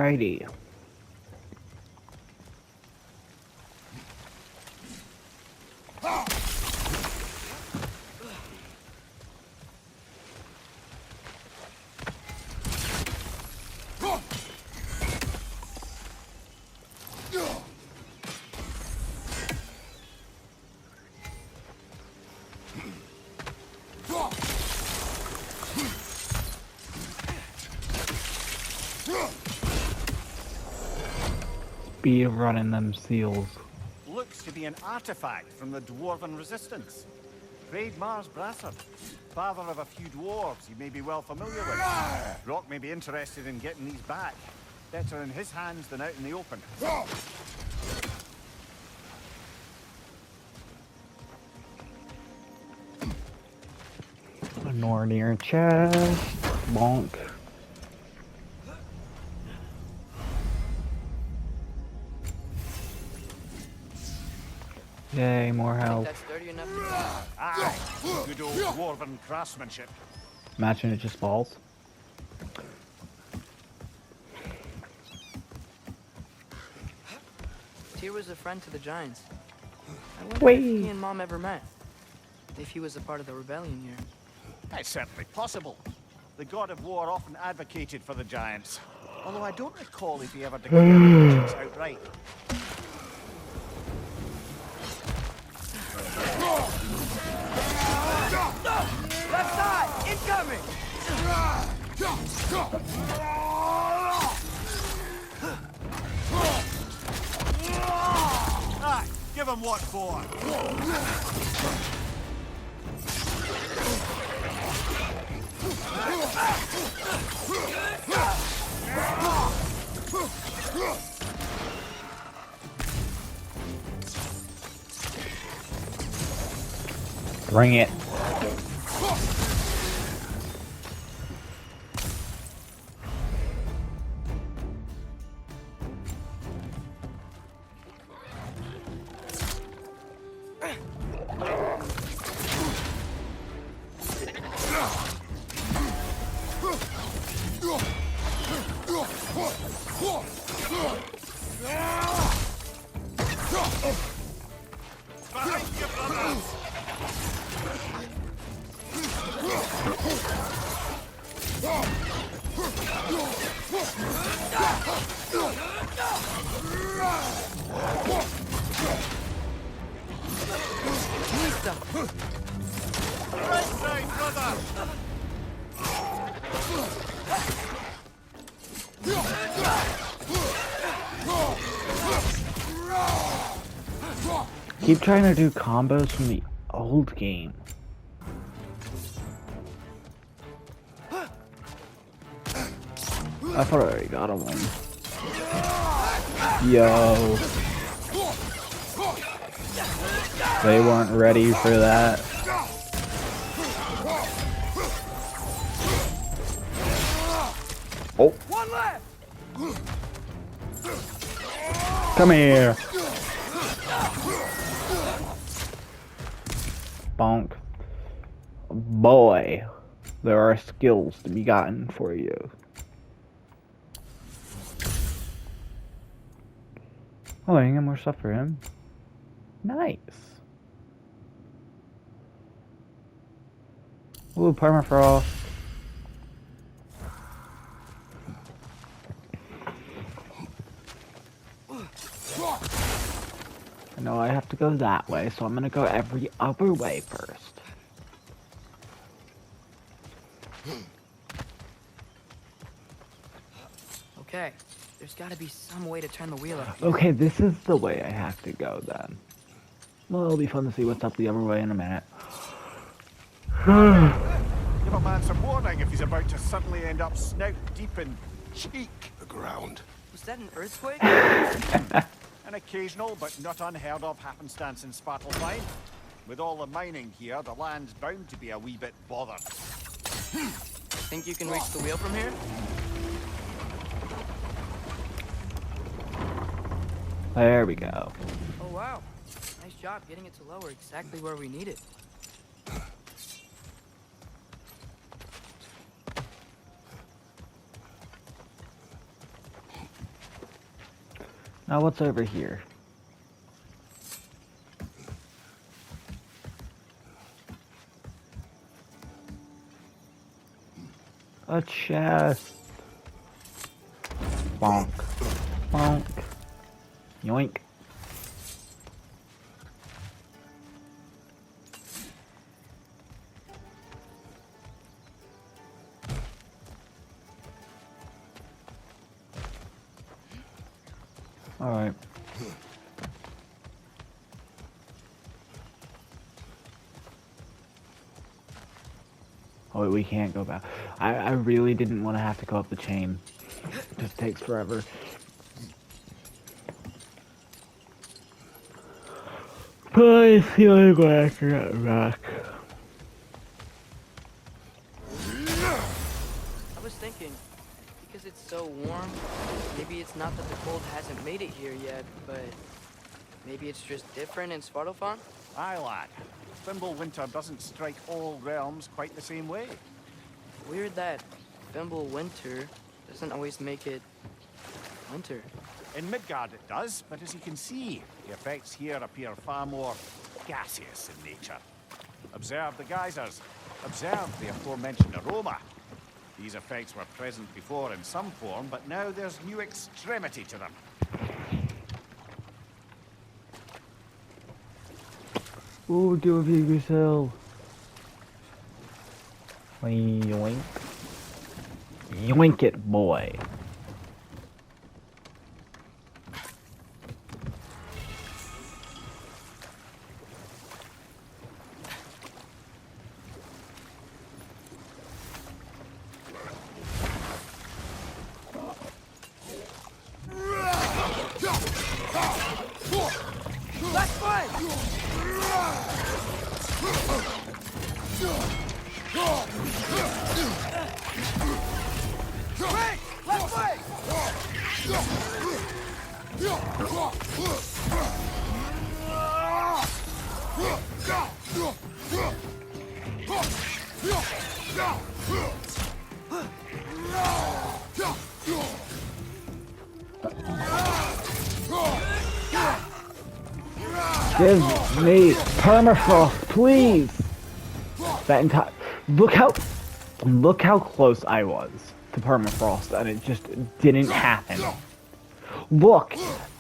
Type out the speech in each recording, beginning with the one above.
Alrighty. Speed of running them seals. Looks to be an artifact from the Dwarven resistance. Great Mars Brassard, father of a few dwarves you may be well familiar with. Rock may be interested in getting these back. Better in his hands than out in the open. A Nornir chest. Bonk. Yay, more health. That's sturdy enough to Aye, good old Dwarven craftsmanship. Imagine it just falls. Tyr was a friend to the Giants. I wonder Wait. if he and Mom ever met. If he was a part of the rebellion here. That's certainly possible. The god of war often advocated for the giants. Although I don't recall if he ever declared allegiance outright. Left side! Incoming! Aye, give him what for. Bring it. Behind you, brothers! Right side, brother! Keep trying to do combos from the old game. I thought I already got him one. Yo. They weren't ready for that. Oh. One left! Come here. Bonk. Boy, there are skills to be gotten for you. Oh, I got more stuff for him. Nice. Ooh, permafrost. I know I have to go that way, so I'm gonna go every other way first. Okay, there's gotta be some way to turn the wheel up. Okay, this is the way I have to go then. Well, it'll be fun to see what's up the other way in a minute. Give a man some warning if he's about to suddenly end up snout deep in cheek. The ground. Was that an earthquake? An occasional but not unheard of happenstance in Svartalfheim. With all the mining here, the land's bound to be a wee bit bothered. Think you can reach the wheel from here? There we go. Oh wow. Nice job getting it to lower exactly where we need it. Now what's over here? A chest. Bonk. Bonk. Yoink. Alright. Oh wait, we can't go back. I really didn't want to have to go up the chain. It just takes forever. But I feel like I can get back. I was thinking, because it's so warm, maybe it's not that the cold hasn't made it here yet, but maybe it's just different in Svartalfheim? Aye, lad. Winter doesn't strike all realms quite the same way. Weird that Winter doesn't always make it winter. In Midgard it does, but as you can see, the effects here appear far more gaseous in nature. Observe the geysers. Observe the aforementioned aroma. These effects were present before in some form, but now there's new extremity to them. Ooh, do a big yourself. Yoink. Yoink it, boy. Last one! Quick! Left way! Give me permafrost, please. That entire look how close I was to permafrost, and it just didn't happen. Look,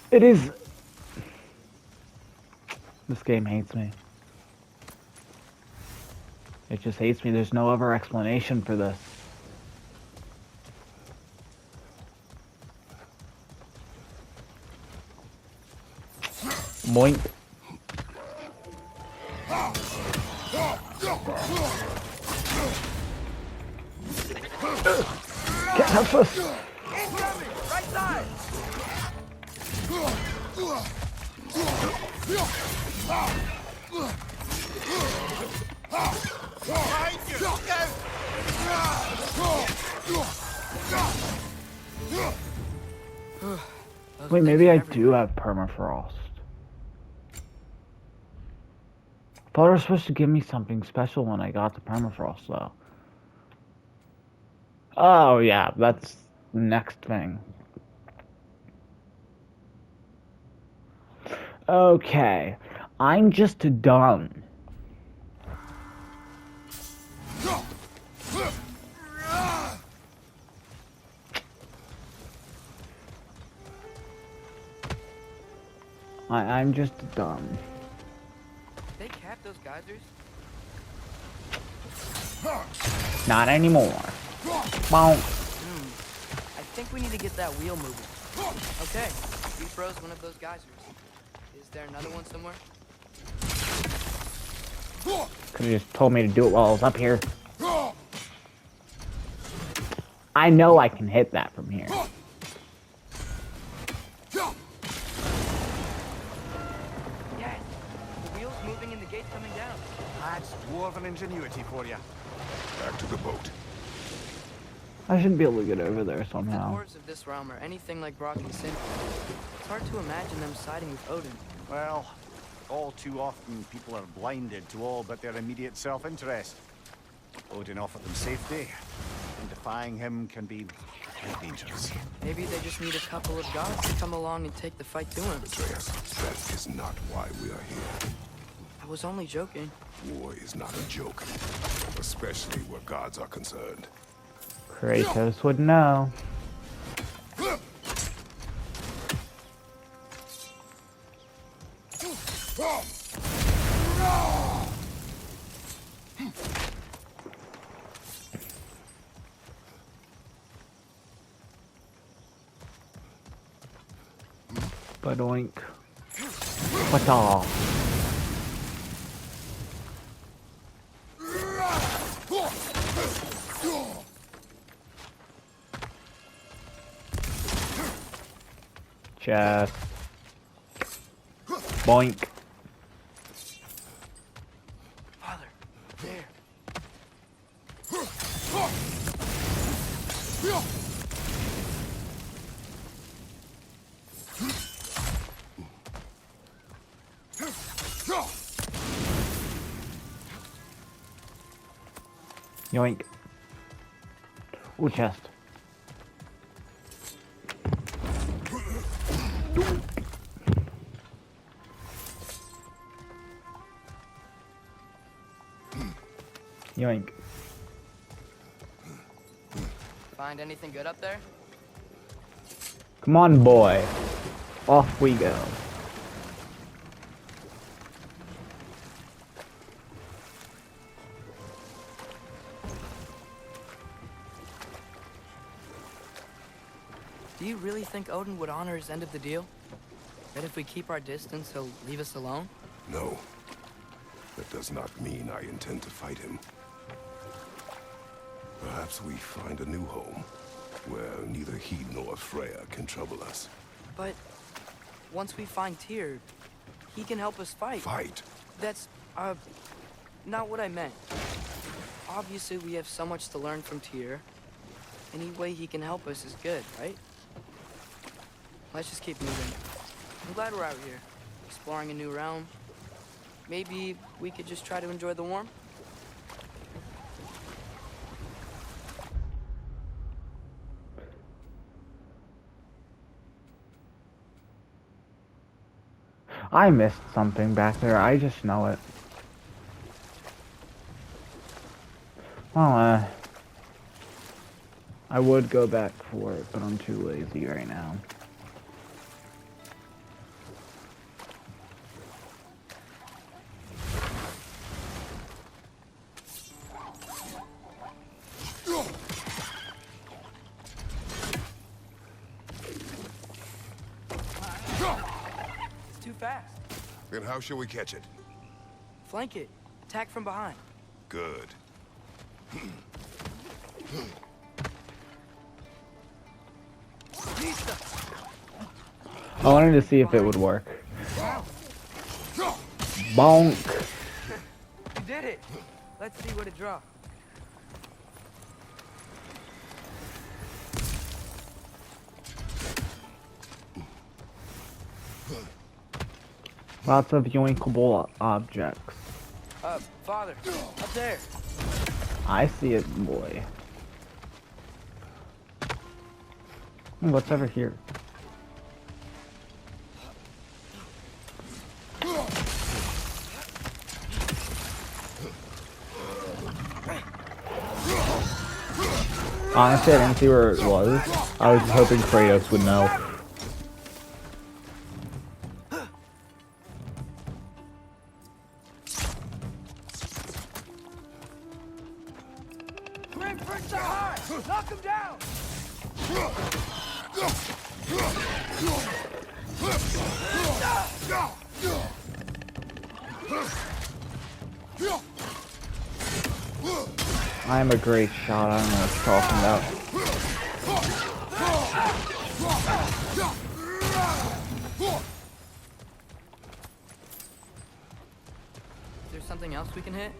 it is. This game hates me. It just hates me. There's no other explanation for this. Boink. Get help us! Right side! Wait, maybe I do have permafrost. I thought it was supposed to give me something special when I got the permafrost, though. Oh, yeah, that's the next thing. Okay, I'm just done. I'm just done. They cap those geysers? Not anymore. Bonk. I think we need to get that wheel moving. Okay, we froze one of those geysers. Is there another one somewhere? Could have just told me to do it while I was up here. I know I can hit that from here. Yes! The wheel's moving and the gate's coming down. That's dwarven ingenuity for you. Back to the boat. I should be able to get over there If the somehow. dwarves of this realm are anything like Brock and Sindri, it's hard to imagine them siding with Odin. Well, all too often people are blinded to all but their immediate self-interest. Odin offered them safety, and defying him can be Angels. Maybe they just need a couple of gods to come along and take the fight to him. Atreus, that is not why we are here. I was only joking. War is not a joke, especially where gods are concerned. Kratos would know. Badoink. What off? Chest. Boink. Father, there. Yoink. Ooh, chest. Yoink. Find anything good up there? Come on, boy. Off we go. Do you really think Odin would honor his end of the deal? That if we keep our distance, he'll leave us alone? No. That does not mean I intend to fight him. Perhaps we find a new home, where neither he nor Freya can trouble us. But once we find Tyr, he can help us fight. Fight? That's, not what I meant. Obviously, we have so much to learn from Tyr. Any way he can help us is good, right? Let's just keep moving. I'm glad we're out here, exploring a new realm. Maybe we could just try to enjoy the warmth? I missed something back there. I just know it. Well, I would go back for it, but I'm too lazy right now. It's too fast. Then how shall we catch it? Flank it. Attack from behind. Good. I wanted to see if it would work. Bonk. You did it. Let's see what it draws. Lots of yoinkable objects. Father, up there. I see it, boy. What's over here? Honestly, I didn't see where it was. I was just hoping Kratos would know. Knock him down! I am a great shot. I don't know what you're talking about. Is there something else we can hit?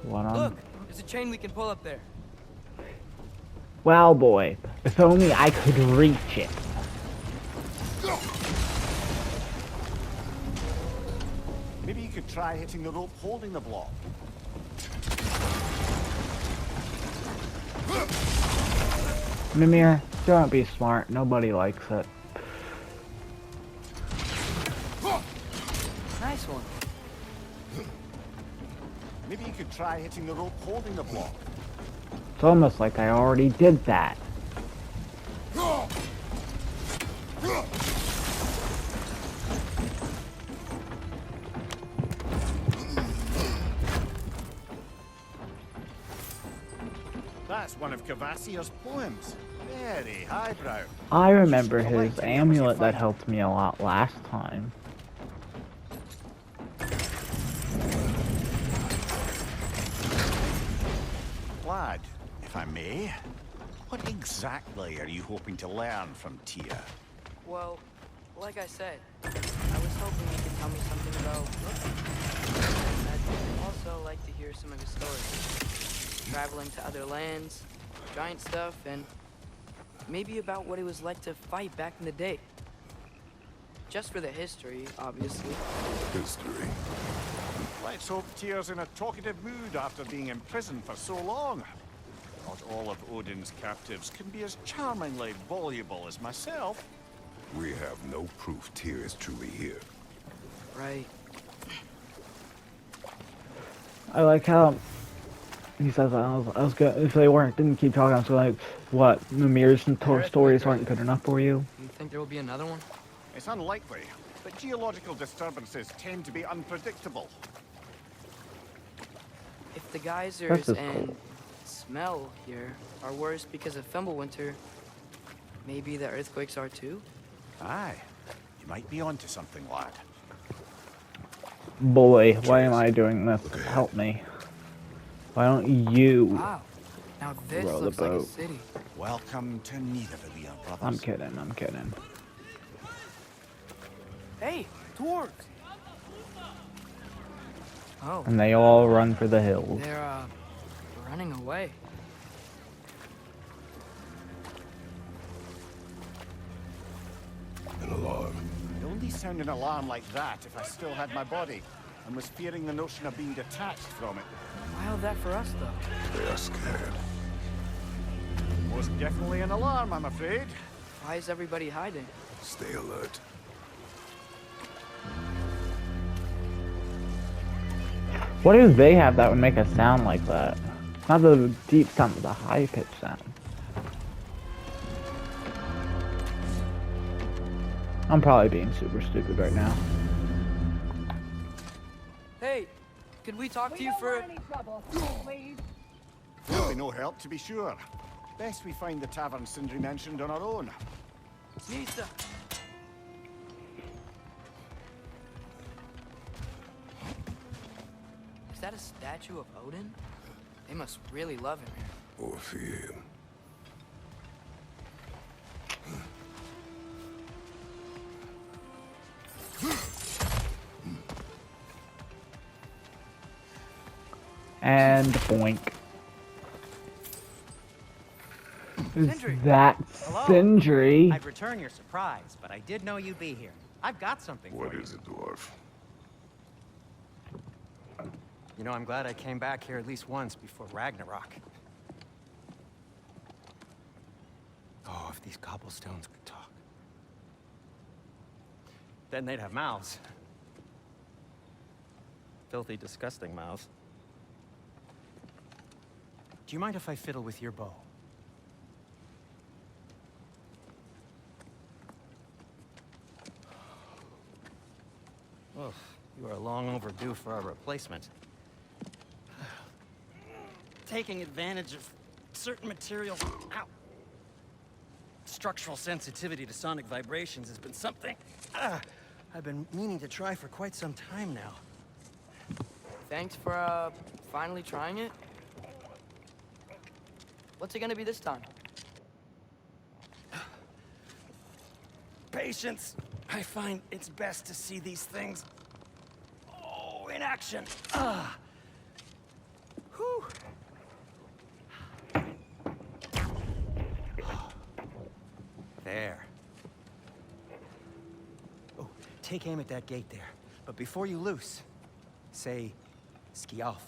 What on? Look, there's a chain we can pull up there. Wow, boy. If only I could reach it. Maybe you could try hitting the rope holding the block. Mimir, don't be smart. Nobody likes it. Nice one. Maybe you could try hitting the rope holding the block. It's almost like I already did that. That's one of Cavassier's poems. Very highbrow. I remember I'd like his to hear what you amulet that find. helped me a lot last time. Lad, if I may, what exactly are you hoping to learn from Tyr? Well, like I said, I was hoping you could tell me something about Loki. I'd also like to hear some of his stories. Traveling to other lands, giant stuff, and maybe about what it was like to fight back in the day. Just for the history, obviously. History. Let's hope Tyr's in a talkative mood after being in prison for so long. Not all of Odin's captives can be as charmingly voluble as myself. We have no proof Tyr is truly here. Right. I like how he says, I was good. If they didn't keep talking, I was like, what? Mimir's stories aren't good enough for you? You think there will be another one? It's unlikely, but geological disturbances tend to be unpredictable. If the geysers This is and cool. smell here are worse because of Fimbulwinter, maybe the earthquakes are too? Aye, you might be onto something, lad. Boy, why am I doing this? Help me. Why don't you? Wow. Now this Row the looks like a boat. city. Welcome to Nidavellir, brothers. I'm kidding, I'm kidding. Hey, dwarves! Oh, And they all run for the hills. they're, running away. An alarm. I'd only sound an alarm like that if I still had my body and was fearing the notion of being detached from it. Wild that for us, though. They are scared. Most definitely an alarm, I'm afraid. Why is everybody hiding? Stay alert. What do they have that would make a sound like that? Not the deep sound, but the high-pitched sound. I'm probably being super stupid right now. Hey, could we talk to you for... There'll be no help, to be sure. Best we find the tavern Sindri mentioned on our own. Nisa! Is that a statue of Odin? They must really love him here. Or fear him. And boink. Is Sindri. that Hello. Sindri? I'd return your surprise, but I did know you'd be here. I've got something What for you. is it, dwarf? You know, I'm glad I came back here at least once before Ragnarok. Oh, if these cobblestones could talk. Then they'd have mouths. Filthy, disgusting mouths. Do you mind if I fiddle with your bow? Oh, you are long overdue for a replacement. Taking advantage of certain materials. Ow. Structural sensitivity to sonic vibrations has been something I've been meaning to try for quite some time now. Thanks for, finally trying it. What's it gonna be this time? Patience. I find it's best to see these things, in action. Whew. There. Oh, take aim at that gate there. But before you loose, say, Ski Alpha.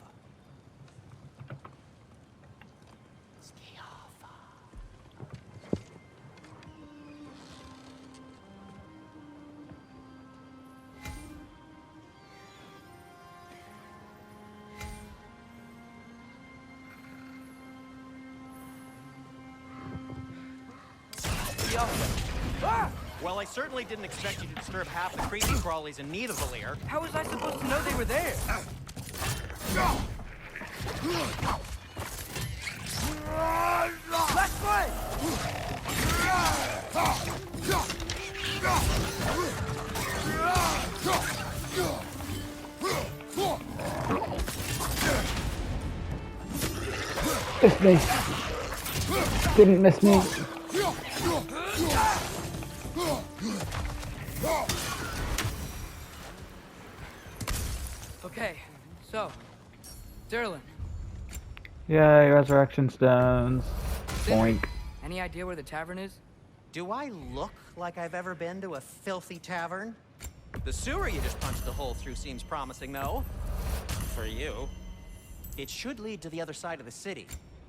Ski Alpha. Ah! Well, I certainly didn't expect you to disturb half the creepy crawlies in Nidavellir. How was I supposed to know they were there? Last one! Missed me. Didn't miss me. Okay, so, Derlin, Yay, resurrection stones. Boink. any idea where the tavern is? Do I look like I've ever been to a filthy tavern? The sewer you just punched the hole through seems promising, though. For you. It should lead to the other side of the city.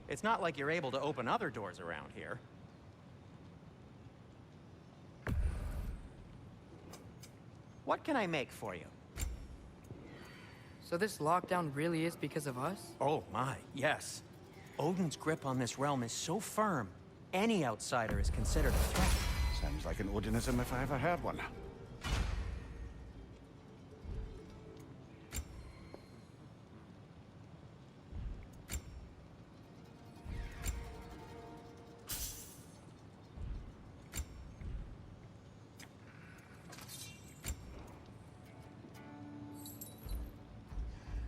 It's not like you're able to open other doors around here. What can I make for you? So this lockdown really is because of us? Oh my, yes. Odin's grip on this realm is so firm, any outsider is considered a threat. Sounds like an Odinism if I ever heard one.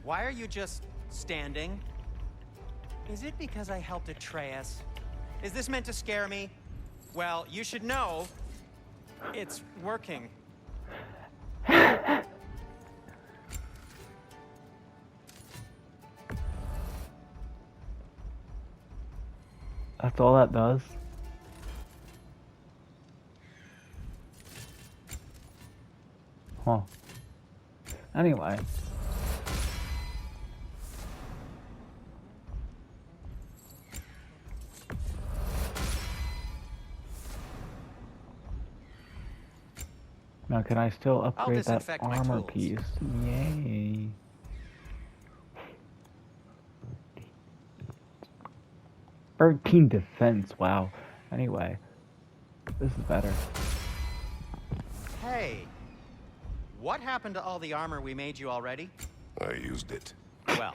Why are you just standing? Is it because I helped Atreus? Is this meant to scare me? Well, you should know, it's working. That's all that does. Huh. Anyway. Now, can I still upgrade that disinfect my armor tools. piece? Yay. "13 defense, wow. Anyway, this is better. Hey, what happened to all the armor we made you already? I used it. Well,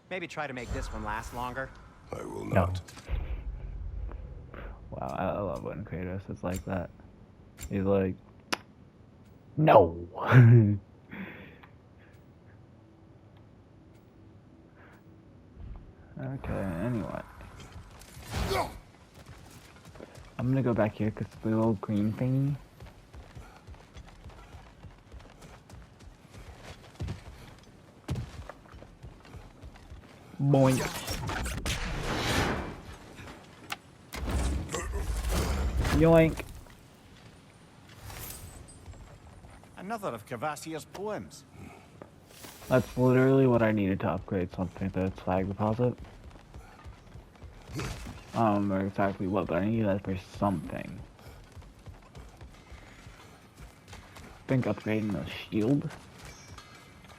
maybe try to make this one last longer. I will No. not. Wow, I love when Kratos is like that. He's like, no. Okay, anyway. I'm gonna go back here because the little green thingy. Boink. Yoink. Another of Cavassier's poems. That's literally what I needed to upgrade something to its flag deposit. I don't remember exactly what, but I need that for something. I think upgrading the shield.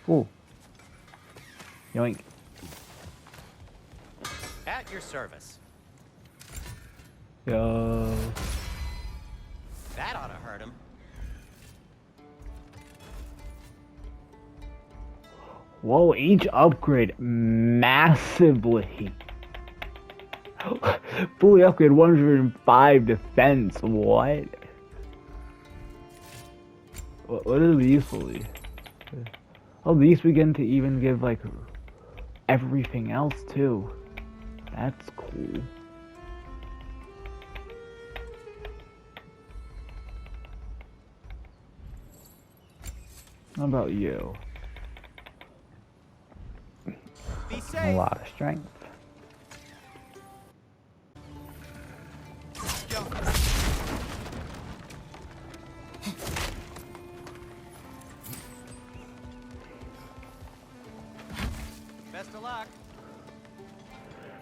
Ooh. Yoink. At your service. Yo. That ought to hurt him. Whoa, each upgrade massively. Fully upgrade 105 defense. What? What are these fully? Oh, these begin to even give like everything else too. That's cool. How about you? Be A safe. lot of strength. Best of luck.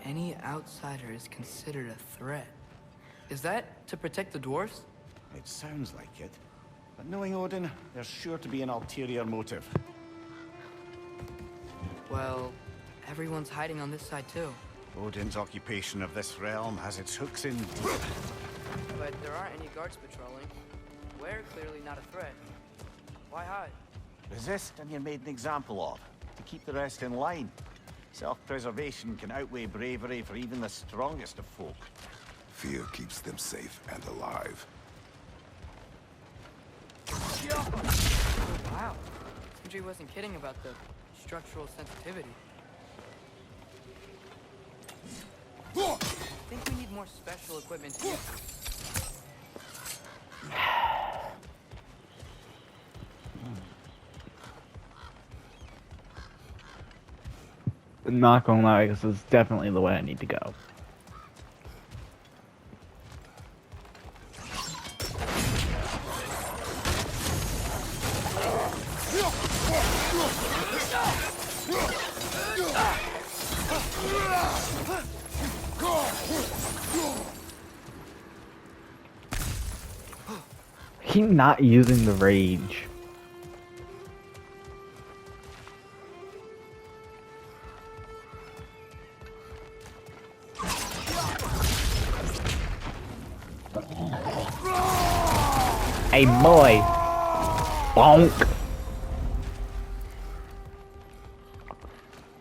Any outsider is considered a threat. Is that to protect the dwarves? It sounds like it. But knowing Odin, there's sure to be an ulterior motive. Well, everyone's hiding on this side too. Odin's occupation of this realm has its hooks in deep. But there aren't any guards patrolling. We're clearly not a threat. Why hide? Resist and you're made an example of, to keep the rest in line. Self-preservation can outweigh bravery for even the strongest of folk. Fear keeps them safe and alive. Wow. Sentry wasn't kidding about the structural sensitivity. I think we need more special equipment to use this. Not gonna lie, this is definitely the way I need to go. He not using the rage. Hey boy. Bonk.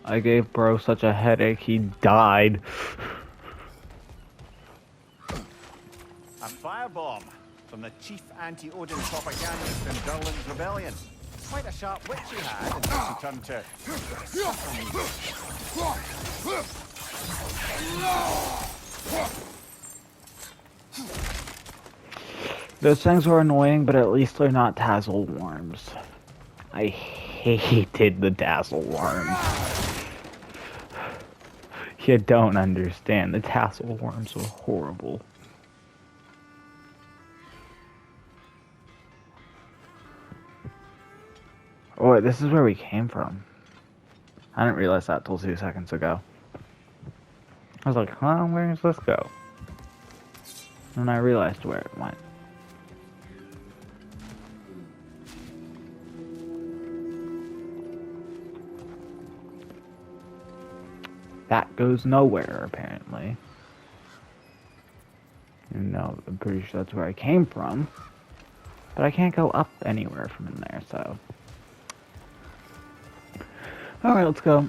I gave bro such a headache he died. A firebomb from the chief anti-Odin propagandist in Durlin's rebellion. Quite a sharp witch he had until she turned to... Those things were annoying, but at least they're not tassel worms. I hated the tassel worms. You don't understand. The tassel worms were horrible. Oh, wait, this is where we came from. I didn't realize that till 2 seconds ago. I was like, huh, where does this go? And I realized where it went. That goes nowhere, apparently. No, I'm pretty sure that's where I came from. But I can't go up anywhere from in there, so... Alright, let's go.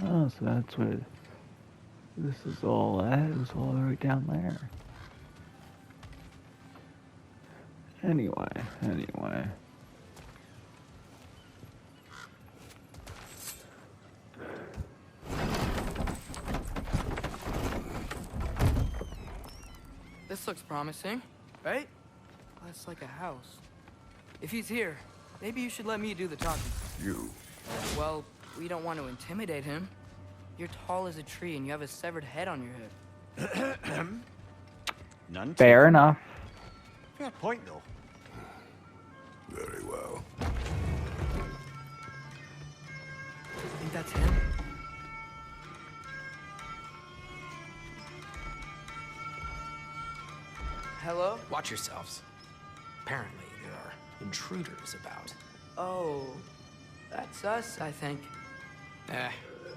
Oh, so that's where this is all at. It was all right down there. Anyway. This looks promising, right? That's like a house. If he's here, maybe you should let me do the talking. You. Well, we don't want to intimidate him. You're tall as a tree and you have a severed head on your head. None Fair enough. Fair point, though. Very well. Think that's him? Hello? Watch yourselves. Apparently, there are intruders about. Oh, that's us, I think.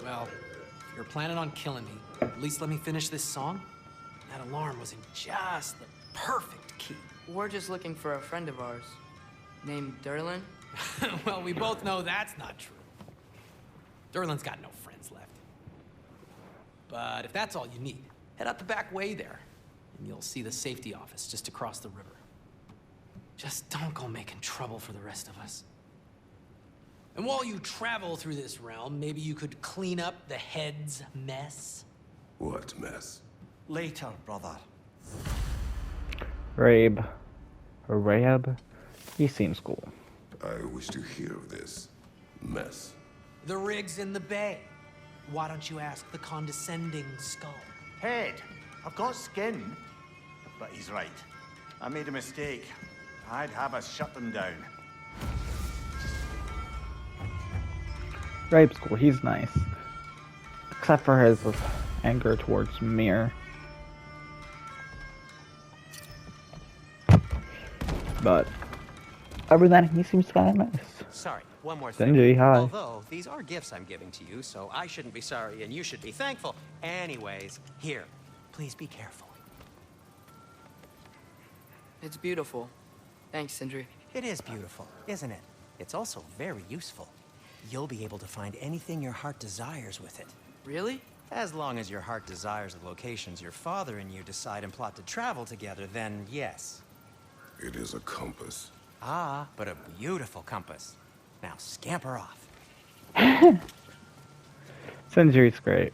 Well, if you're planning on killing me, at least let me finish this song. That alarm was in just the perfect key. We're just looking for a friend of ours, named Durlin. Well, we both know that's not true. Durlin's got no friends left. But if that's all you need, head out the back way there, and you'll see the safety office just across the river. Just don't go making trouble for the rest of us. And while you travel through this realm, maybe you could clean up the head's mess? What mess? Later, brother. Rahab, he seems cool. I wish to hear of this mess. The rig's in the bay. Why don't you ask the condescending skull? Head, I've got skin. But he's right. I made a mistake. I'd have us shut them down. Rabe's cool, he's nice. Except for his anger towards Mir. But other than that, he seems kind of nice. Sorry, one more thing. Benji, hi. Although, these are gifts I'm giving to you, so I shouldn't be sorry and you should be thankful. Anyways, here, please be careful. It's beautiful. Thanks, Sindri. It is beautiful, isn't it? It's also very useful. You'll be able to find anything your heart desires with it. Really? As long as your heart desires the locations your father and you decide and plot to travel together, then yes. It is a compass. Ah, but a beautiful compass. Now scamper off. Sindri's great.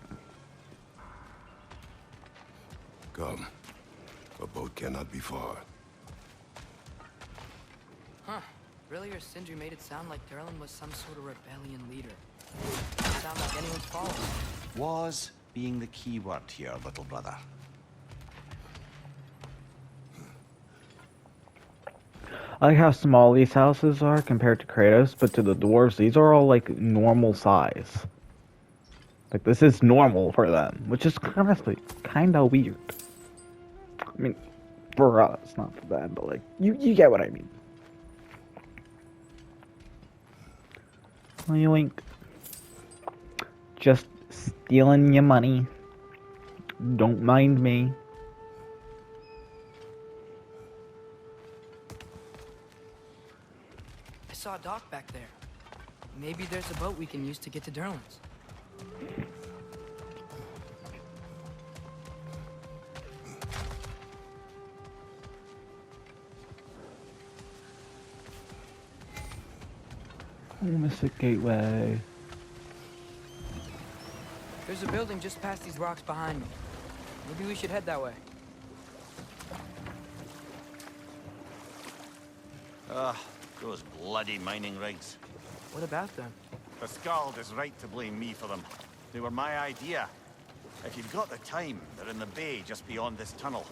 Come. A boat cannot be far. Huh. Earlier, Sindri made it sound like Durlin was some sort of rebellion leader. Doesn't sound like anyone's following. Was being the key word here, little brother. I like how small these houses are compared to Kratos, but to the dwarves, these are all like normal size. Like this is normal for them, which is honestly kind of weird. I mean, for us, not for them, but like you get what I mean. Yoink. Just stealing your money. Don't mind me. I saw a dock back there. Maybe there's a boat we can use to get to Durlin's. Oh, Mr. Gateway. There's a building just past these rocks behind me. Maybe we should head that way. Those bloody mining rigs. What about them? The Skald is right to blame me for them. They were my idea. If you've got the time, they're in the bay just beyond this tunnel.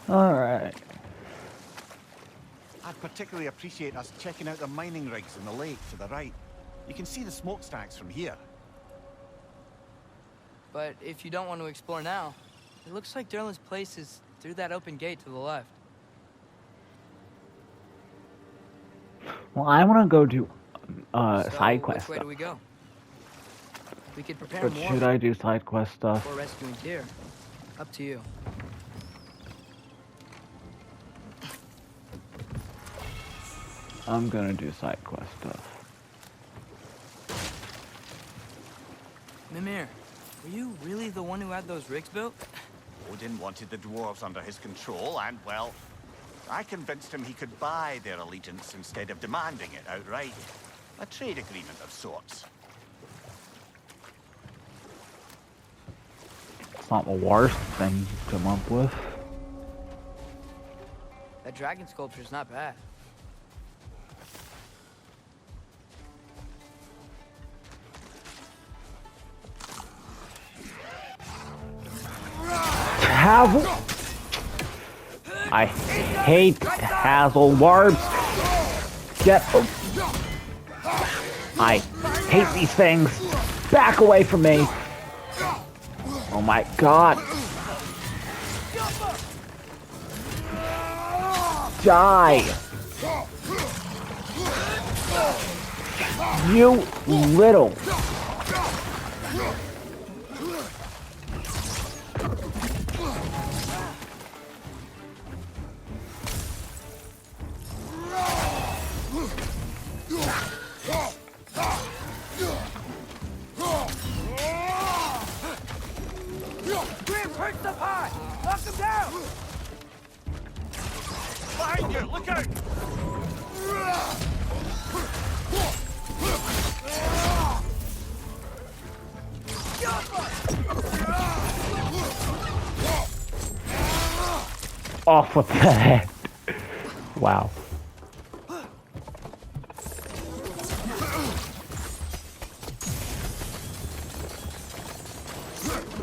Alright. I'd particularly appreciate us checking out the mining rigs in the lake to the right. You can see the smokestacks from here. But if you don't want to explore now, it looks like Durlin's place is through that open gate to the left. Well, I want to go do So, side quest which way stuff. do we go? We could prepare But more should I do side quest stuff? before rescuing Tyr. Up to you. I'm gonna do side quest stuff. Mimir, were you really the one who had those rigs built? Odin wanted the dwarves under his control, and, well, I convinced him he could buy their allegiance instead of demanding it outright. A trade agreement of sorts. It's not the worst thing to come up with. That dragon sculpture's not bad. Hazel. I hate Hazel Dwarves. Get. I hate these things. Back away from me. Oh my god. Die. You little. Behind you! Look out! Off with the head. Wow.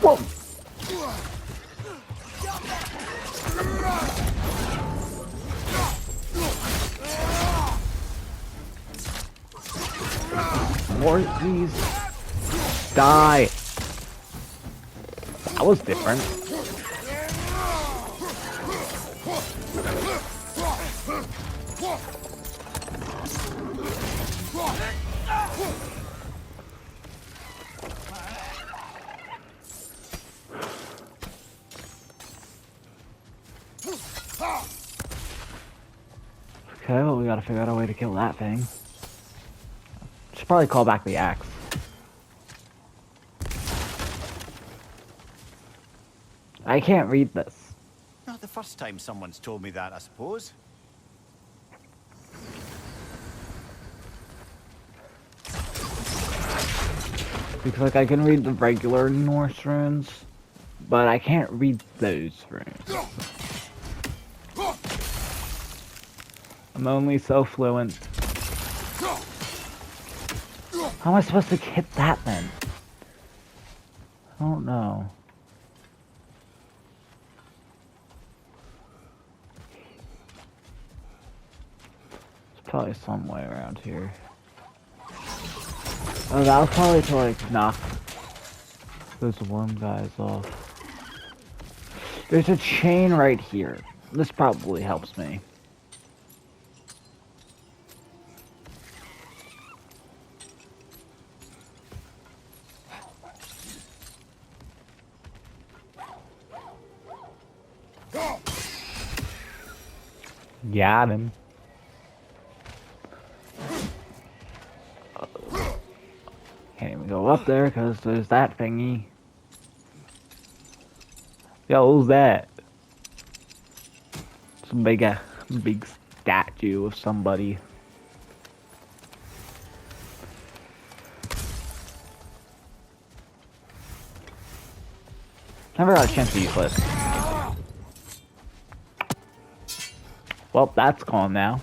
Whoa. More of these. Die. That was different. Okay, well, we gotta figure out a way to kill that thing. Should probably call back the axe. I can't read this. Not the first time someone's told me that, I suppose. Because, like, I can read the regular Norse runes, but I can't read those runes. I'm only so fluent. How am I supposed to hit that then? I don't know. It's probably somewhere around here. Oh, that was probably to, like, knock those worm guys off. There's a chain right here. This probably helps me. Got him. Can't even go up there because there's that thingy. Yo, who's that? Some big statue of somebody. Never got a chance to use this. Well, that's gone now.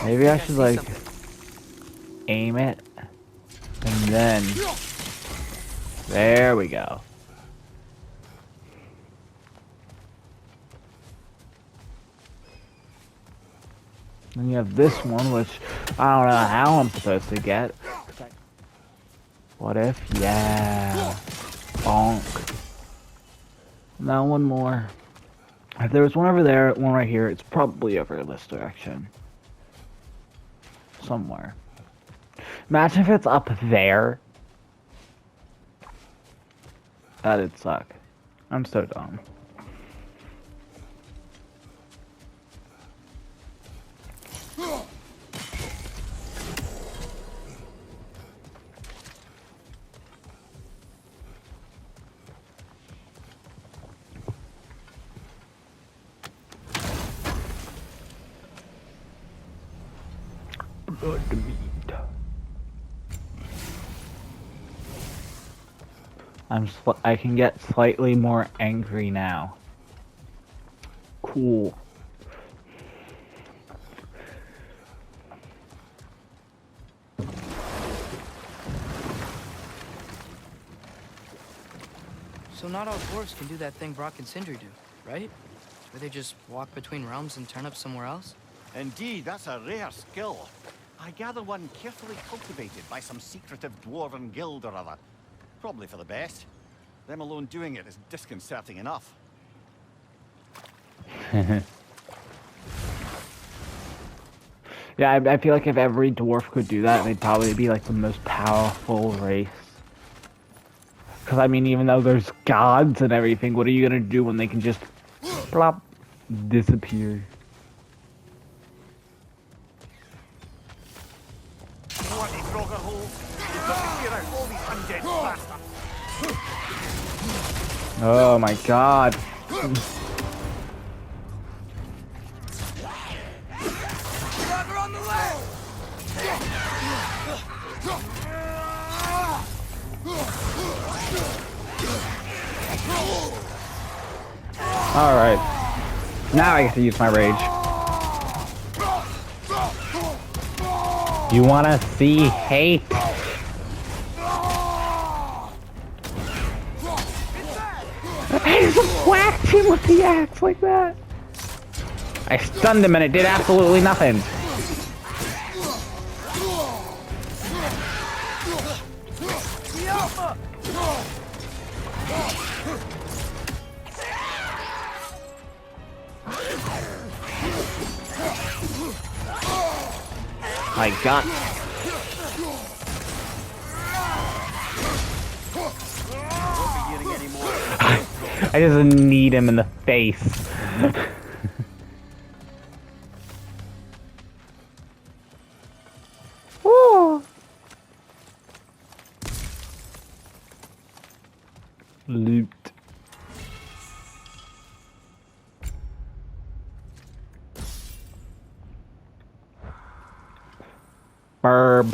Maybe I should, like, aim it, and then, there we go. Then you have this one, which I don't know how I'm supposed to get. What if? Yeah. Bonk. Now one more. If there was one over there, one right here, it's probably over this direction. Somewhere. Imagine if it's up there. That'd suck. I'm so dumb. Good meat. I can get slightly more angry now. Cool. So not all dwarves can do that thing Brock and Sindri do, right? Where they just walk between realms and turn up somewhere else? Indeed, that's a rare skill. I gather one carefully cultivated by some secretive dwarven guild or other. Probably for the best. Them alone doing it is disconcerting enough. Yeah, I feel like if every dwarf could do that, they'd probably be like the most powerful race. Because, I mean, even though there's gods and everything, what are you gonna do when they can just plop, disappear? Bloody Frogger hole! You've got to clear out all these undead bastards! Oh my god. Driver on the left! Alright. Now I get to use my rage. You wanna see hate? I just whacked him with the axe like that. I stunned him and it did absolutely nothing. My God. I just need him in the face. Woo. Loot. Burb.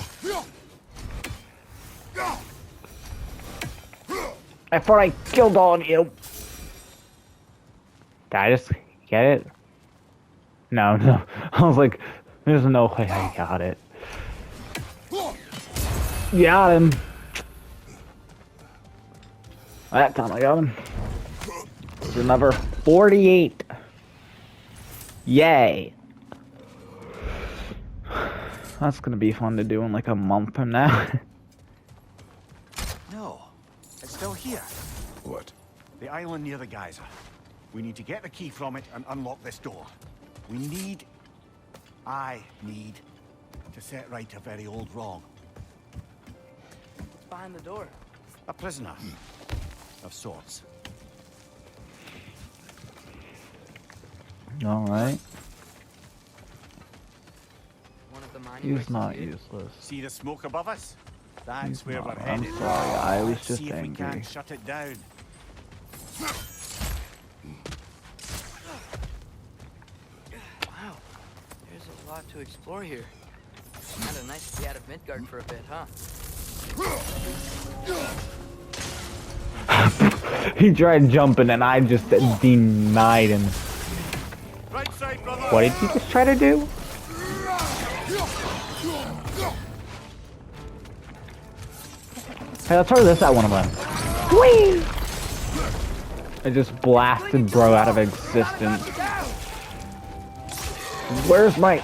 I thought I killed all of you. Did I just get it? No, no. I was like, there's no way I got it. Got him. That time I got him. There's another 48. Yay. That's gonna be fun to do in like a month from now. No, it's still here. What? The island near the geyser. We need to get the key from it and unlock this door. I need to set right a very old wrong. What's behind the door? A prisoner of sorts. Alright. One of the mining He's rigs not is here. useless. See the smoke above us? That's He's where not. we're I'm headed. sorry, I was Let's just see if we angry. can shut it down. Wow, there's a lot to explore here. Kinda nice to be out of Midgard for a bit, huh? He tried jumping and I just denied him. Right side, brother. What did he just try to do? Hey, let's throw this at one of them. Whee! I just blasted bro out of existence. Where's my...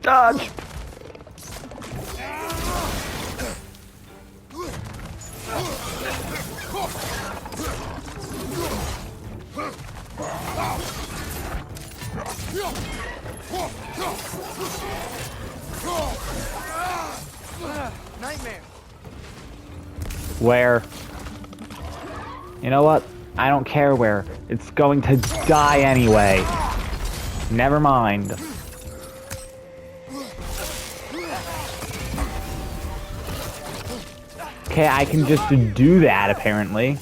Dodge! Nightmare! Where? You know what? I don't care where. It's going to die anyway. Never mind. Okay, I can just do that apparently.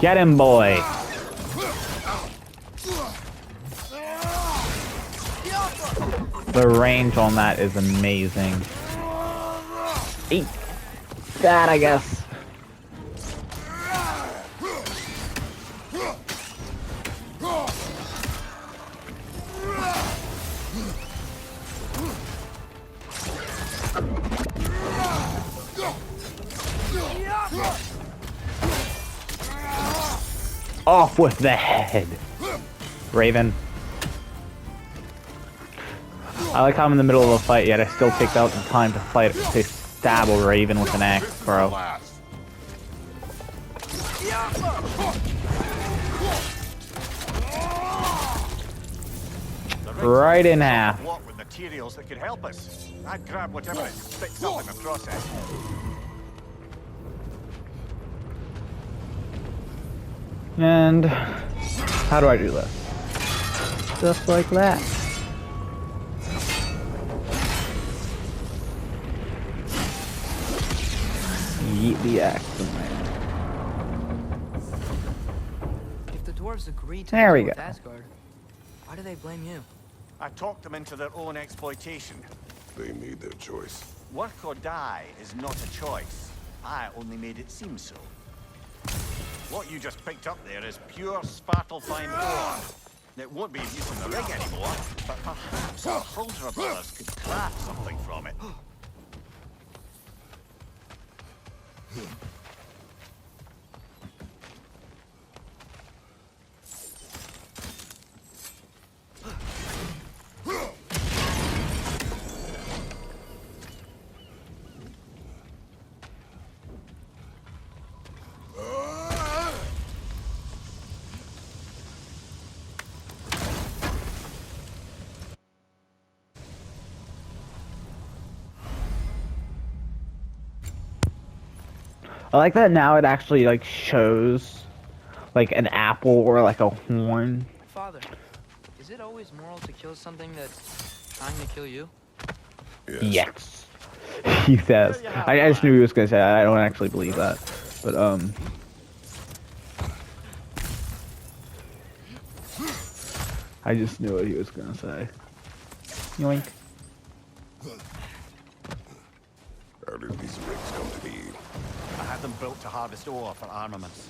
Get him, boy. The range on that is amazing. Eat that, I guess. Off with the head, Raven. I like how I'm in the middle of a fight, yet I still take out the time to fight to stab a Raven with an axe, bro. Right in half. What with materials that could help us? I'd grab whatever it spits up in the process. And how do I do this? Just like that. Yeet the axe in there. If the dwarves agreed to There we deal with go. Asgard, why do they blame you? I talked them into their own exploitation. They made their choice. Work or die is not a choice. I only made it seem so. What you just picked up there is pure Svartalfheim ore. It won't be of use in the rig anymore, but perhaps our Huldra brothers could craft something from it. I like that now it actually like shows like an apple or like a horn. Father, is it always moral to kill something that's trying to kill you? Yes. He says. I just knew he was gonna say that. I don't actually believe that. But I just knew what he was gonna say. Yoink. How did these rigs come to be? I had them built to harvest ore for armaments.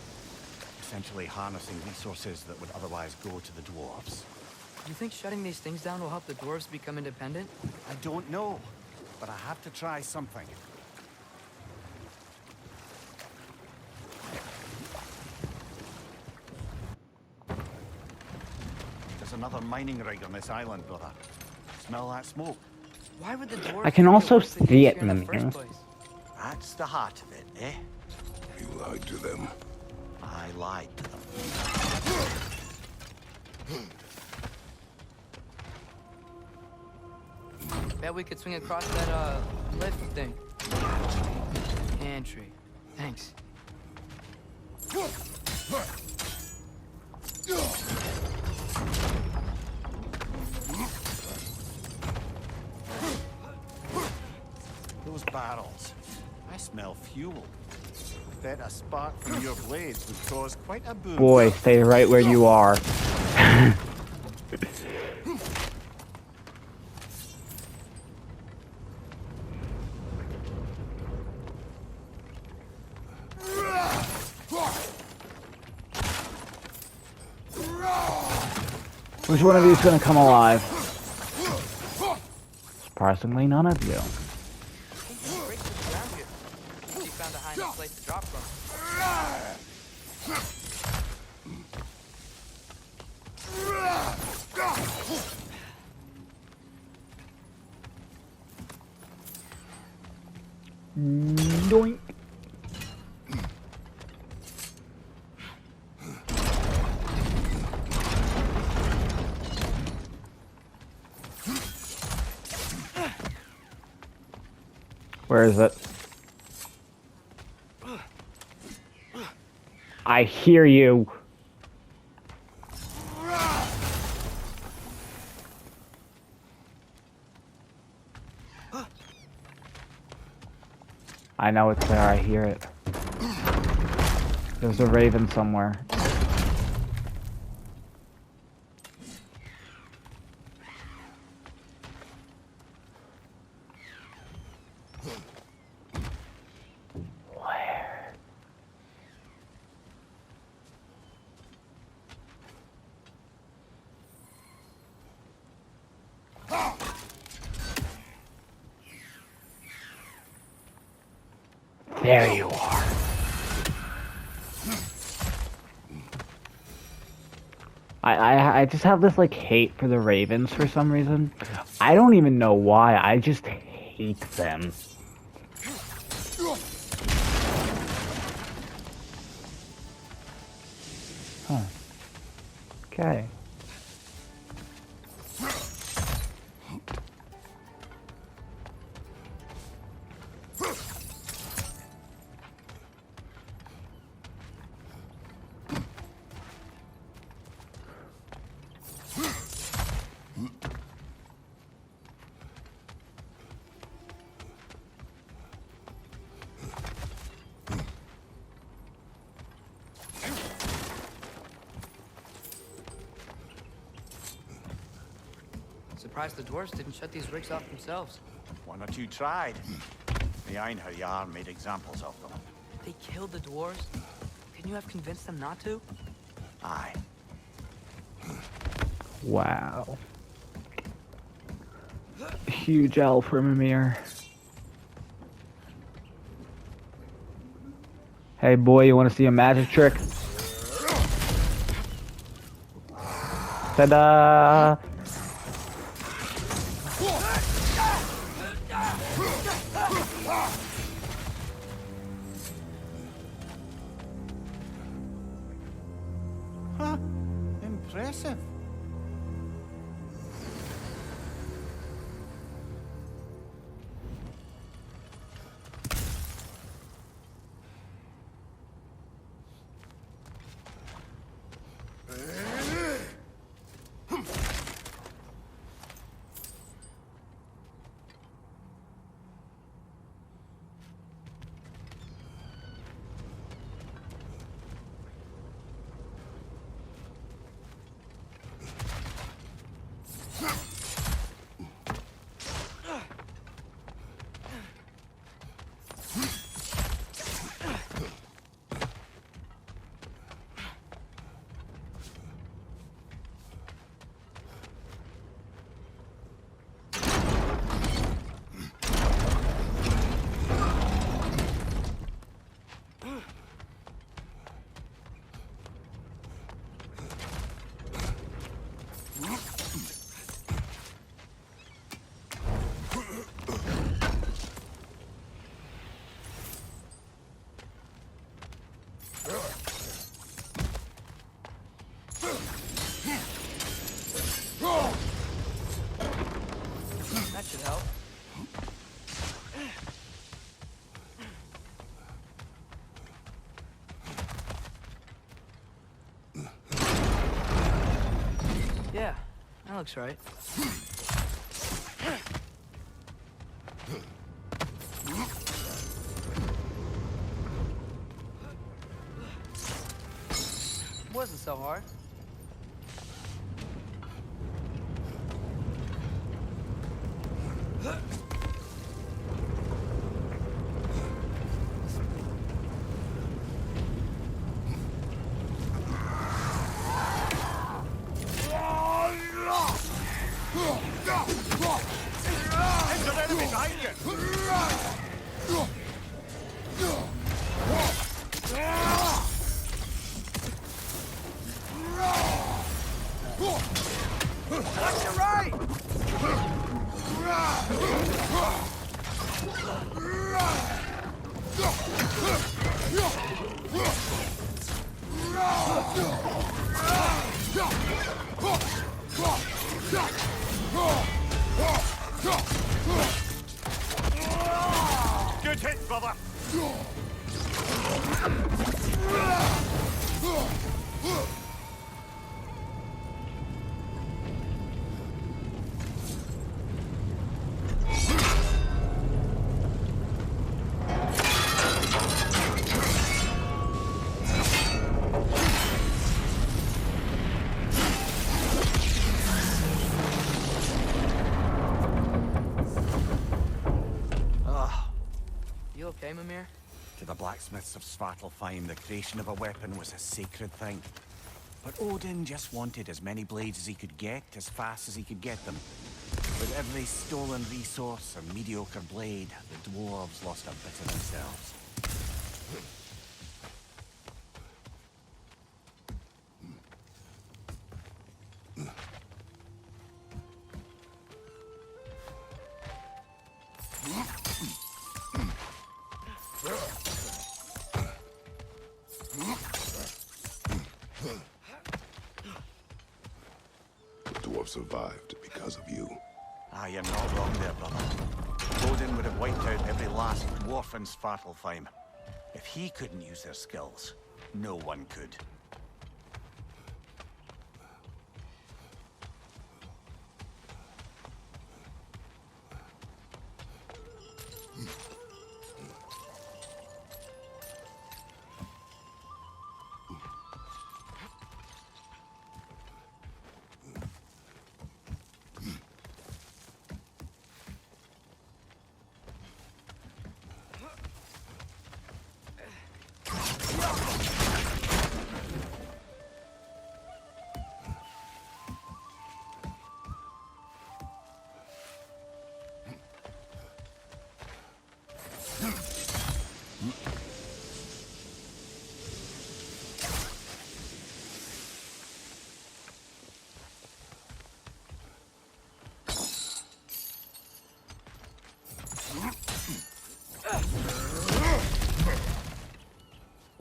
Essentially harnessing resources that would otherwise go to the dwarves. Do you think shutting these things down will help the dwarves become independent? I don't know, but I have to try something. There's another mining rig on this island, brother. Smell that smoke? Why would the dwarves I can think also worth the see it here in in the first here. place? That's the heart of it, eh? You lied to them. I lied to them. Bet we could swing across that, lift thing. Pantry. Thanks. Those barrels. I smell fuel. Bet a spark from your blades would cause quite a boom. Boy, stay right where you are. Which one of you is gonna come alive? Surprisingly, none of you. Break this around here. She found a high enough place to drop from. Doink. Where is it? I hear you. I know it's there, I hear it. There's a raven somewhere. Where? There you are. I just have this like hate for the ravens for some reason. I don't even know why. I just hate them. Huh. Okay. Surprised the dwarves didn't shut these rigs off themselves. One or two tried. The Einherjar made examples of them. They killed the dwarves? Couldn't you have convinced them not to? Aye. Wow. Huge L for Mimir. Hey boy, you want to see a magic trick? Ta-da! Huh? Impressive. That should help. Yeah, that looks right. Wasn't so hard. There's an enemy behind you! Watch your right! Good hit, brother! You okay, Mimir? To the blacksmiths of Svartalfheim, the creation of a weapon was a sacred thing. But Odin just wanted as many blades as he could get, as fast as he could get them. With every stolen resource or mediocre blade, the dwarves lost a bit of themselves. The dwarf survived because of you. I am not wrong there, brother. Odin would have wiped out every last dwarf in Svartalfheim. If he couldn't use their skills, no one could.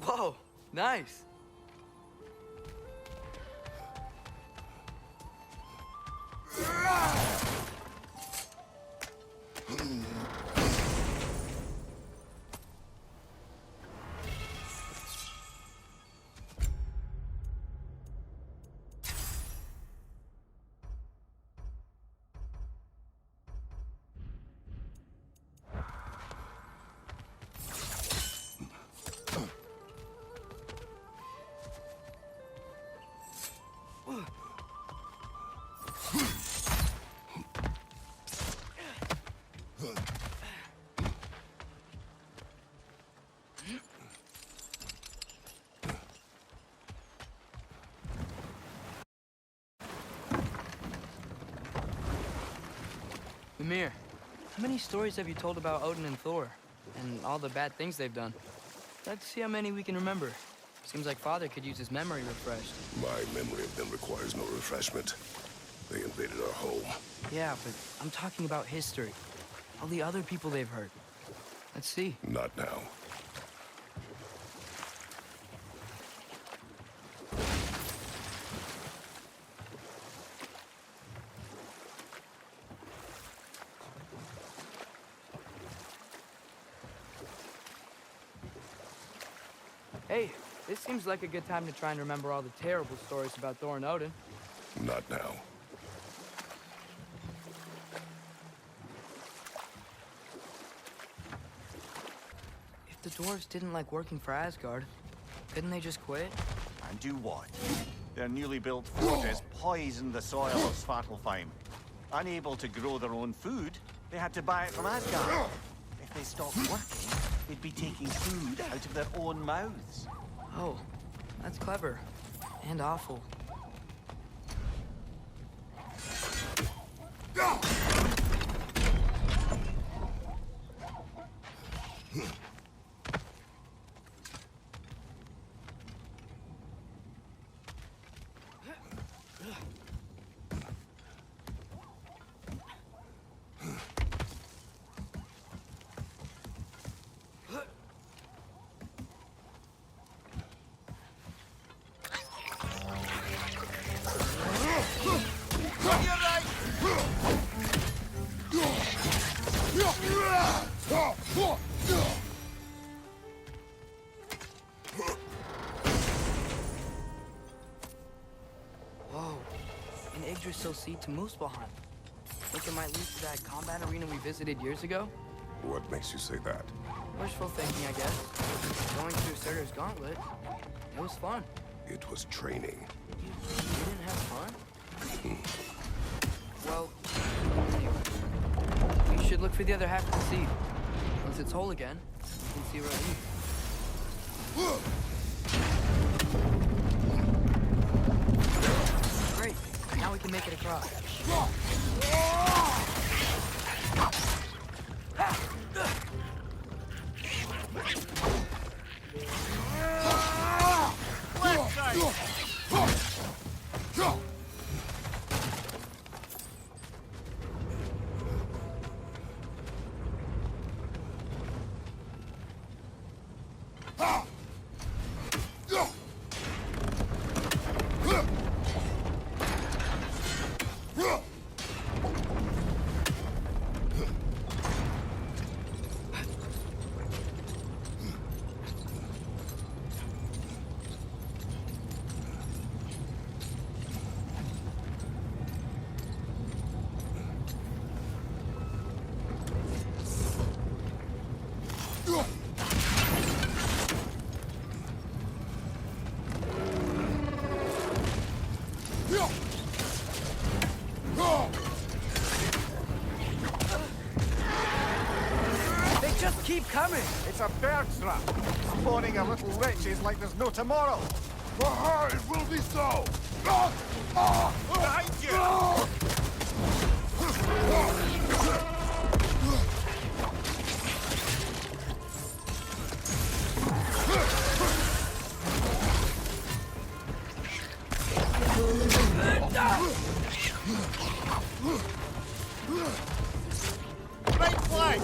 Whoa, nice. Mimir, how many stories have you told about Odin and Thor? And all the bad things they've done? Let's see how many we can remember. Seems like Father could use his memory refreshed. My memory of them requires no refreshment. They invaded our home. Yeah, but I'm talking about history. All the other people they've hurt. Let's see. Not now. Hey, this seems like a good time to try and remember all the terrible stories about Thor and Odin. Not now. If the dwarves didn't like working for Asgard, couldn't they just quit? And do what? Their newly built fortress poisoned the soil of Svartalfheim. Unable to grow their own food, they had to buy it from Asgard. If they stopped working, they'd be taking food out of their own mouths. Oh, that's clever. And awful. Whoa, an Yggdrasil seed to Muspelheim. Think it might lead to that combat arena we visited years ago? What makes you say that? Wishful thinking, I guess. Going through Surtur's gauntlet. It was fun. It was training. You didn't have fun? Well, anyway. You should look for the other half of the seed. Once it's whole again, you can see where it leads. Great. Now we can make it across. Left side! They just keep coming! It's a bird trap, spawning a little witches like there's no tomorrow. For her, it will be so! Behind you! Right flank!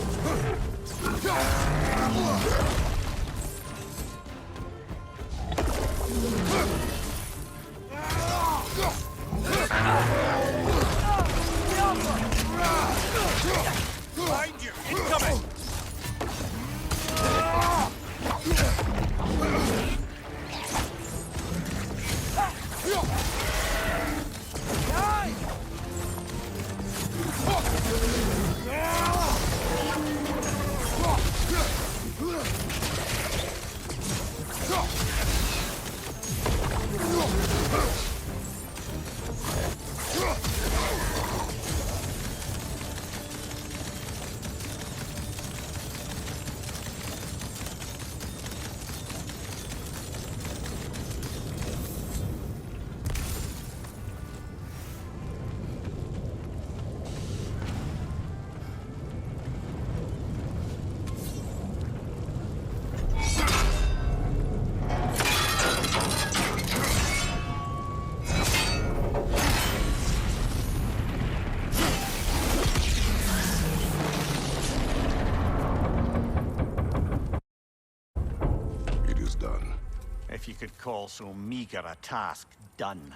could call so meager a task done.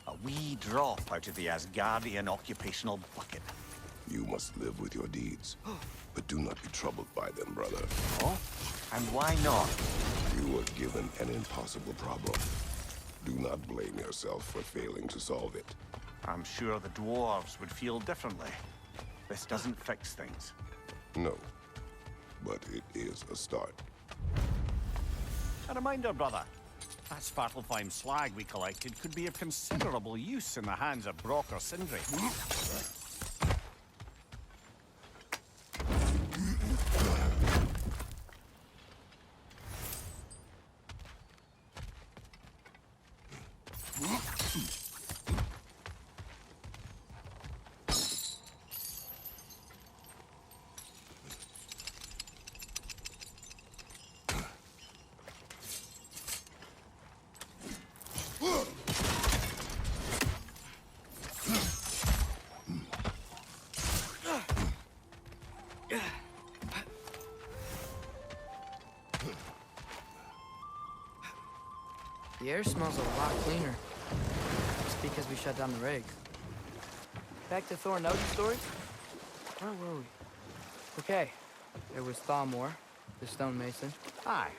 A wee drop out of the Asgardian occupational bucket. You must live with your deeds, but do not be troubled by them, brother. Oh? And why not? You were given an impossible problem. Do not blame yourself for failing to solve it. I'm sure the dwarves would feel differently. This doesn't fix things. No, but it is a start. A reminder, brother. That Svartalfheim slag we collected could be of considerable use in the hands of Brock or Sindri. The air smells a lot cleaner. Just because we shut down the rig. Back to Thor and Odin's story? Where were we? Okay, there was Thalmor, the stonemason. Aye,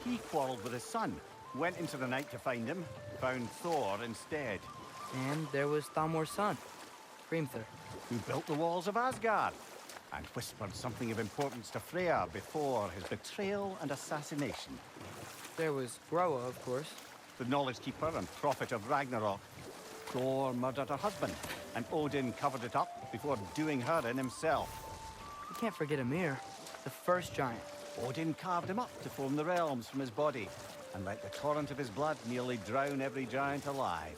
he quarreled with his son, went into the night to find him, found Thor instead, And there was Thalmor's son, Grimthur. who built the walls of Asgard, and whispered something of importance to Freya before his betrayal and assassination. There was Groa, of course. The knowledge keeper and prophet of Ragnarok. Thor murdered her husband, and Odin covered it up before doing her in himself. You can't forget Ymir, the first giant. Odin carved him up to form the realms from his body, and let the torrent of his blood nearly drown every giant alive.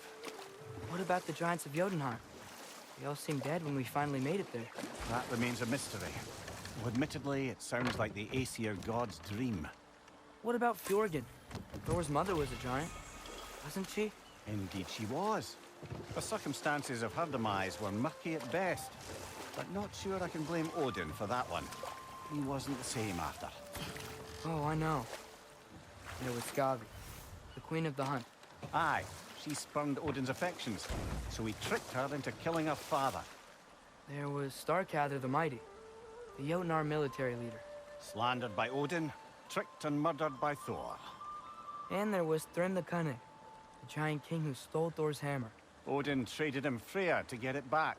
What about the giants of Jotunheim? They all seemed dead when we finally made it there. That remains a mystery. Though admittedly, it sounds like the Aesir god's dream. What about Fjorgyn? Thor's mother was a giant, wasn't she? Indeed she was. The circumstances of her demise were murky at best, but not sure I can blame Odin for that one. He wasn't the same after. Oh, I know. There was Skavi, the queen of the hunt. Aye, she spurned Odin's affections, so he tricked her into killing her father. There was Starkather the Mighty, the Jotnar military leader. Slandered by Odin, tricked and murdered by Thor. And there was Thrym the Cunning, the giant king who stole Thor's hammer. Odin traded him Freya to get it back,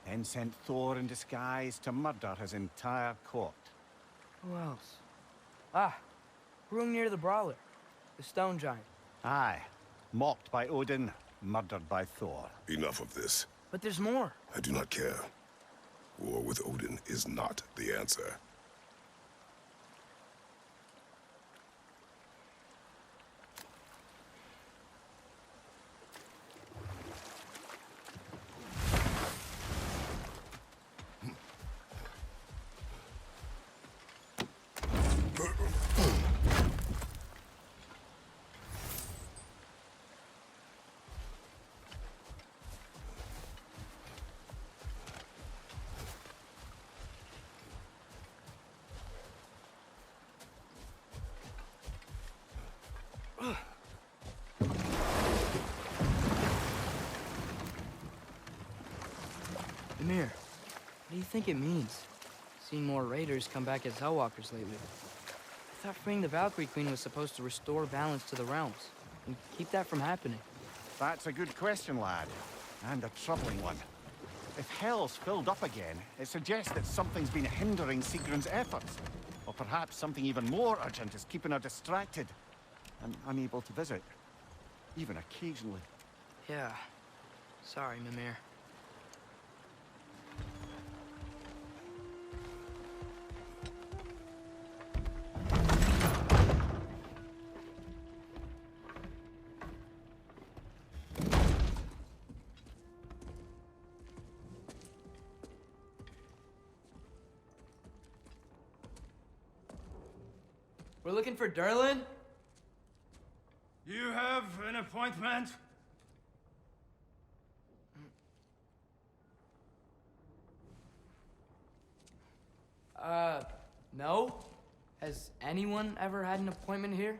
then sent Thor in disguise to murder his entire court. Who else? Ah, Hrungnir the Brawler, the stone giant. Aye, mocked by Odin, murdered by Thor. Enough of this. But there's more. I do not care. War with Odin is not the answer. Ymir, what do you think it means? Seen more raiders come back as Hellwalkers lately. I thought freeing the Valkyrie Queen was supposed to restore balance to the realms and keep that from happening. That's a good question, lad. And a troubling one. If Hell's filled up again, it suggests that something's been hindering Sigrun's efforts. Or perhaps something even more urgent is keeping her distracted and unable to visit. Even occasionally. Yeah. Sorry, Mimir. We're looking for Durlin? You have an appointment? No? Has anyone ever had an appointment here?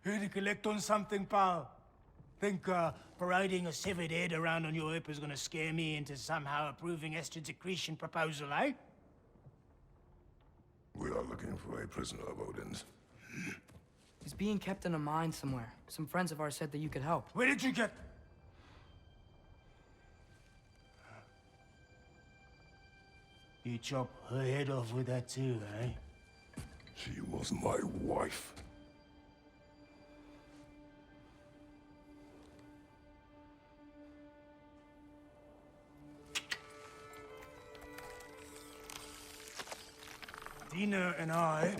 Here to collect on something, pal? Think parading a severed head around on your hip is gonna scare me into somehow approving Esther's accretion proposal, eh? We are looking for a prisoner of Odin's. He's being kept in a mine somewhere. Some friends of ours said that you could help. Where did you get... You chop her head off with that too, eh? She was my wife. Dina and I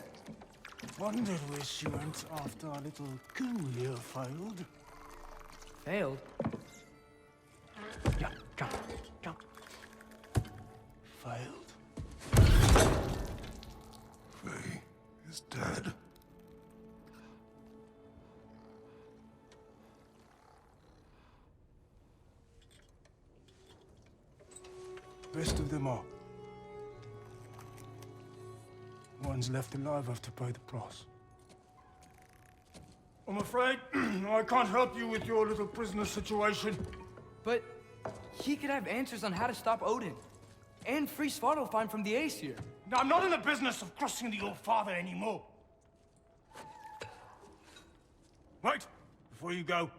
wondered where she went after our little coup here failed. Failed? Jump, jump, jump. Failed. Faye is dead. Rest of them are. Ones left alive have to pay the price. I'm afraid I can't help you with your little prisoner situation. But he could have answers on how to stop Odin. And free Svartalfheim from the Aesir. Now, I'm not in the business of crossing the old father anymore. Right, before you go.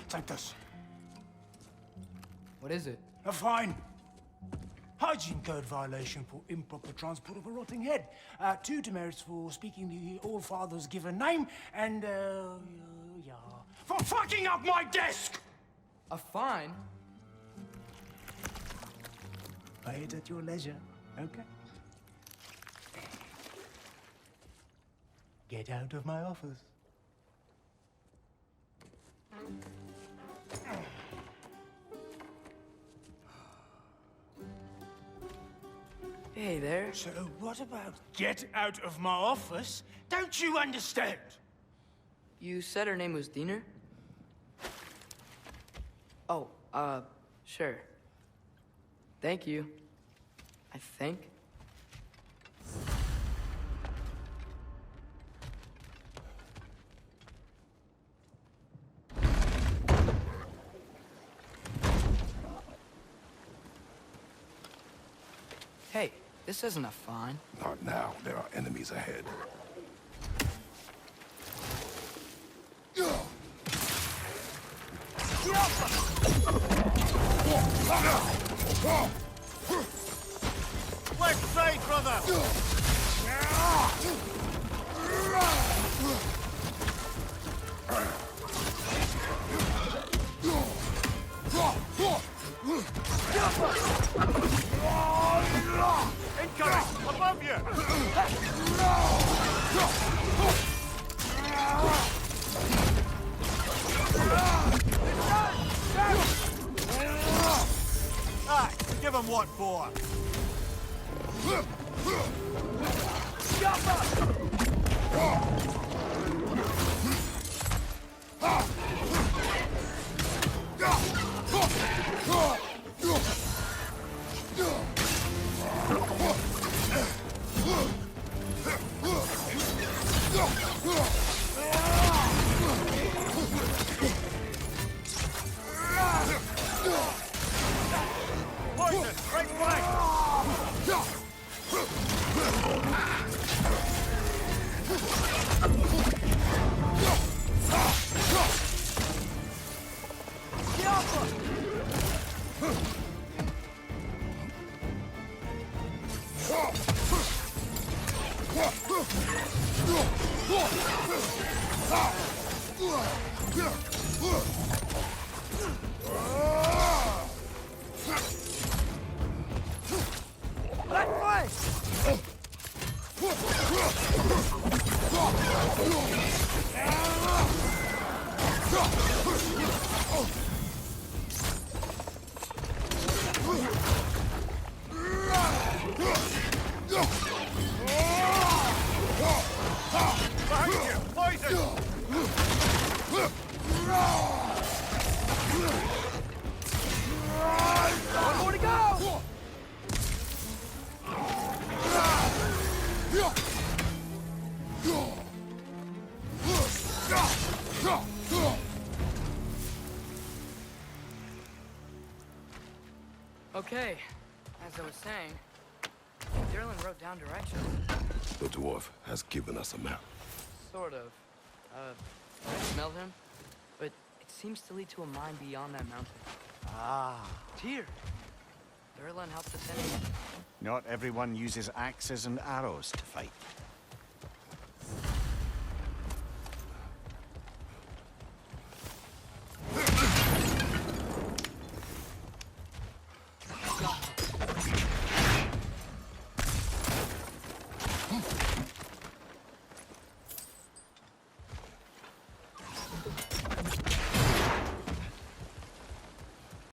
Take this. What is it? A fine. Hygiene code violation for improper transport of a rotting head. 2 demerits for speaking the All-Father's given name, and, yeah. For fucking up my desk! A fine? Pay it at your leisure, okay? Get out of my office. Hey there. So what about get out of my office? Don't you understand? You said her name was Diener? Oh, sure. Thank you. I think. Hey, this isn't a fine. Not now. There are enemies ahead. Left side, brother! Incoming! Above you! Ah, give him what for! Poison! Right flank! Okay, as I was saying, Derlin wrote down directions. The dwarf has given us a map. Sort of. I smelled him, but it seems to lead to a mine beyond that mountain. Ah. Tyr! Derlin helped us anyway. Not everyone uses axes and arrows to fight.